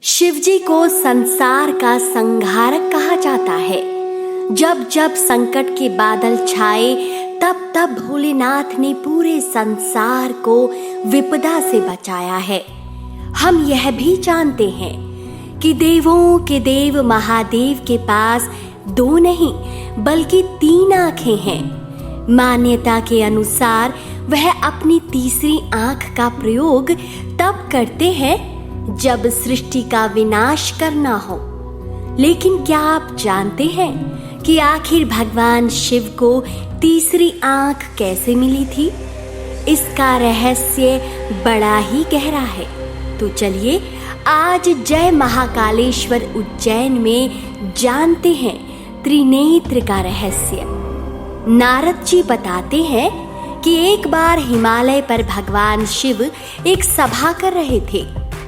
शिवजी को संसार का संहारक कहा जाता है। जब जब संकट के बादल छाए तब तब भोलेनाथ ने पूरे संसार को विपदा से बचाया है। हम यह भी जानते हैं कि देवों के देव महादेव के पास दो नहीं बल्कि 3 आंखें हैं। मान्यता के अनुसार वह अपनी तीसरी आंख का प्रयोग तब करते हैं जब सृष्टि का विनाश करना हो। लेकिन क्या आप जानते हैं कि आखिर भगवान शिव को तीसरी आंख कैसे मिली थी? इसका रहस्य बड़ा ही गहरा है। तो चलिए आज जय महाकालेश्वर उज्जैन में जानते हैं त्रिनेत्र का रहस्य। नारद जी बताते हैं कि एक बार हिमालय पर भगवान शिव एक सभा कर रहे थे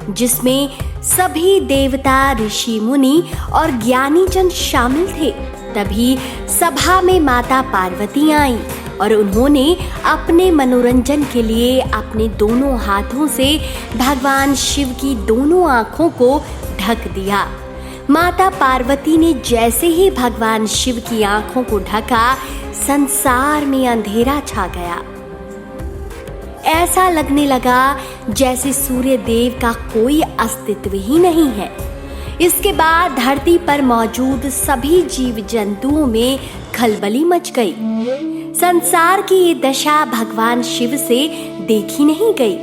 जिसमें सभी देवता, ऋषि मुनि और ज्ञानी जन शामिल थे। तभी सभा में माता पार्वती आईं और उन्होंने अपने मनोरंजन के लिए अपने दोनों हाथों से भगवान शिव की दोनों आंखों को ढक दिया। माता पार्वती ने जैसे ही भगवान शिव की आंखों को ढका, संसार में अंधेरा छा गया। ऐसा लगने लगा जैसे सूर्य देव का कोई अस्तित्व ही नहीं है। इसके बाद धरती पर मौजूद सभी जीव जंतुओं में खलबली मच गई। संसार की ये दशा भगवान शिव से देखी नहीं गई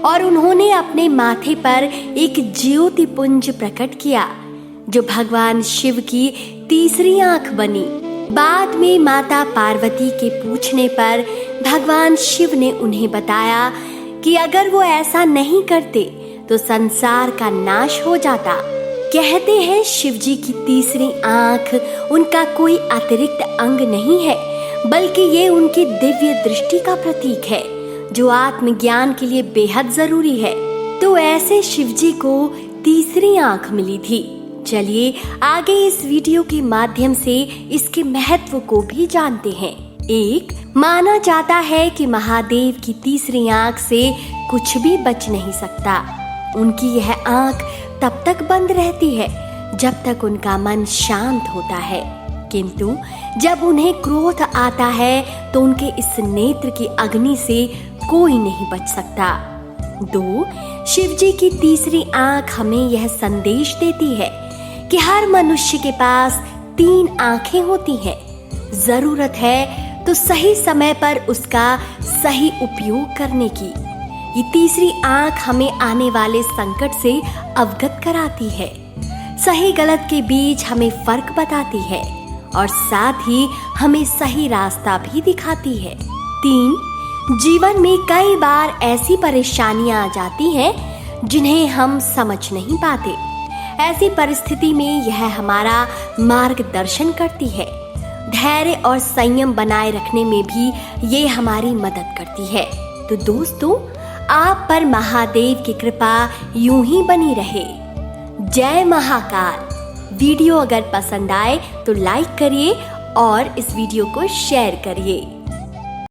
और उन्होंने अपने माथे पर एक ज्योति पुंज प्रकट किया जो भगवान शिव की तीसरी आंख बनी। बाद में माता पार्वती के पूछने पर भगवान शिव ने उन्हें बताया कि अगर वो ऐसा नहीं करते तो संसार का नाश हो जाता। कहते हैं शिवजी की तीसरी आंख उनका कोई अतिरिक्त अंग नहीं है बल्कि ये उनकी दिव्य दृष्टि का प्रतीक है जो आत्मज्ञान के लिए बेहद जरूरी है। तो ऐसे शिवजी को तीसरी आंख मिली थी। चलिए आगे इस वीडियो के माध्यम से इसके महत्व को भी जानते हैं। 1. माना जाता है कि महादेव की तीसरी आंख से कुछ भी बच नहीं सकता। उनकी यह आंख तब तक बंद रहती है जब तक उनका मन शांत होता है, किंतु जब उन्हें क्रोध आता है तो उनके इस नेत्र की अग्नि से कोई नहीं बच सकता। 2. शिवजी की तीसरी आंख हमें यह संदेश देती है कि हर मनुष्य के पास 3 आंखें होती हैं। जरूरत है तो सही समय पर उसका सही उपयोग करने की। ये तीसरी आंख हमें आने वाले संकट से अवगत कराती है, सही गलत के बीच हमें फर्क बताती है और साथ ही हमें सही रास्ता भी दिखाती है। 3. जीवन में कई बार ऐसी परेशानियां आ जाती हैं जिन्हें हम समझ नहीं पाते। ऐसी परिस्थिति में यह हमारा मार्गदर्शन करती है। धैर्य और संयम बनाए रखने में भी ये हमारी मदद करती है। तो दोस्तों, आप पर महादेव की कृपा यूं ही बनी रहे। जय महाकाल। वीडियो अगर पसंद आए तो लाइक करिए और इस वीडियो को शेयर करिए।